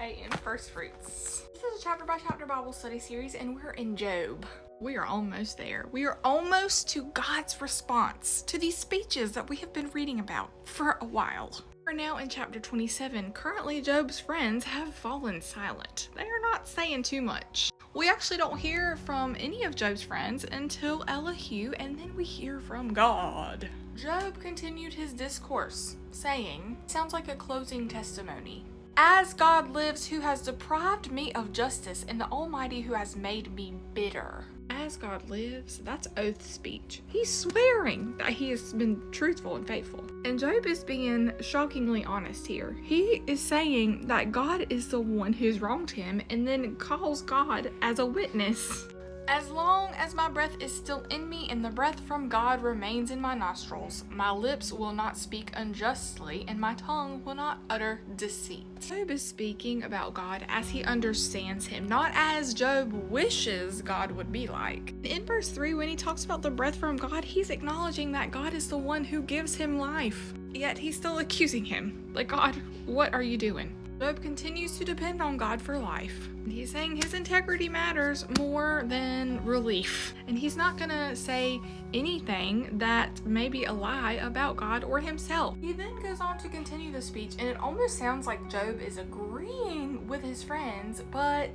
today in First Fruits. This is a chapter by chapter Bible study series and we're in Job. We are almost there. We are almost to God's response to these speeches that we have been reading about for a while. We're now in chapter 27. Currently, Job's friends have fallen silent. They are not saying too much. We actually don't hear from any of Job's friends until Elihu, and then we hear from God. Job continued his discourse, saying, sounds like a closing testimony. As God lives, who has deprived me of justice, and the Almighty who has made me bitter. As God lives, that's oath speech. He's swearing that he has been truthful and faithful. And Job is being shockingly honest here. He is saying that God is the one who's wronged him and then calls God as a witness. As long as my breath is still in me and the breath from God remains in my nostrils, my lips will not speak unjustly and my tongue will not utter deceit. Job is speaking about God as he understands him, not as Job wishes God would be like. In verse 3, when he talks about the breath from God, he's acknowledging that God is the one who gives him life. Yet he's still accusing him. Like, God, what are you doing? Job continues to depend on God for life. He's saying his integrity matters more than relief. And he's not gonna say anything that may be a lie about God or himself. He then goes on to continue the speech, and it almost sounds like Job is agreeing with his friends, but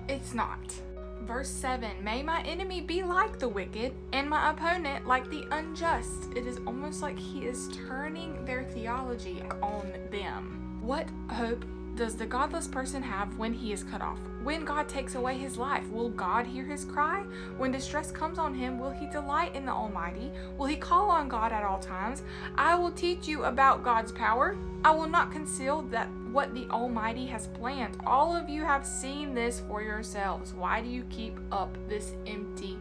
it's not. Verse 7, may my enemy be like the wicked, and my opponent like the unjust. It is almost like he is turning their theology on them. What hope does the godless person have when he is cut off? When God takes away his life, will God hear his cry? When distress comes on him, will he delight in the Almighty? Will he call on God at all times? I will teach you about God's power. I will not conceal that what the Almighty has planned. All of you have seen this for yourselves. Why do you keep up this empty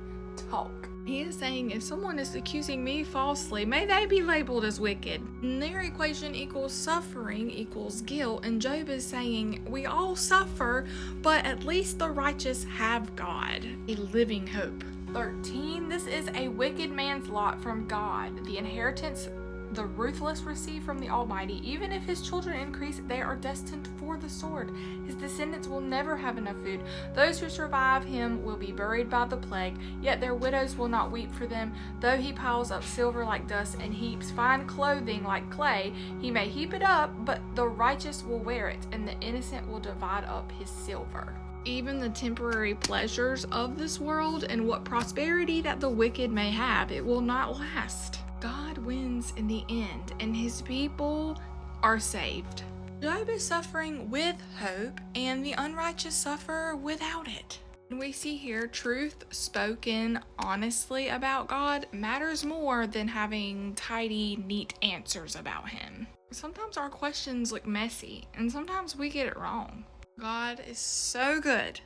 talk? He is saying, if someone is accusing me falsely, may they be labeled as wicked. And their equation equals suffering equals guilt. And Job is saying, we all suffer, but at least the righteous have God, a living hope. 13, this is a wicked man's lot from God. The inheritance the ruthless receive from the Almighty. Even if his children increase, they are destined for the sword. His descendants will never have enough food. Those who survive him will be buried by the plague, yet their widows will not weep for them. Though he piles up silver like dust and heaps fine clothing like clay, he may heap it up, but the righteous will wear it, and the innocent will divide up his silver. Even the temporary pleasures of this world and what prosperity that the wicked may have, it will not last. God wins in the end, and his people are saved. Job is suffering with hope, and the unrighteous suffer without it. And we see here truth spoken honestly about God matters more than having tidy, neat answers about him. Sometimes our questions look messy, and sometimes we get it wrong. God is so good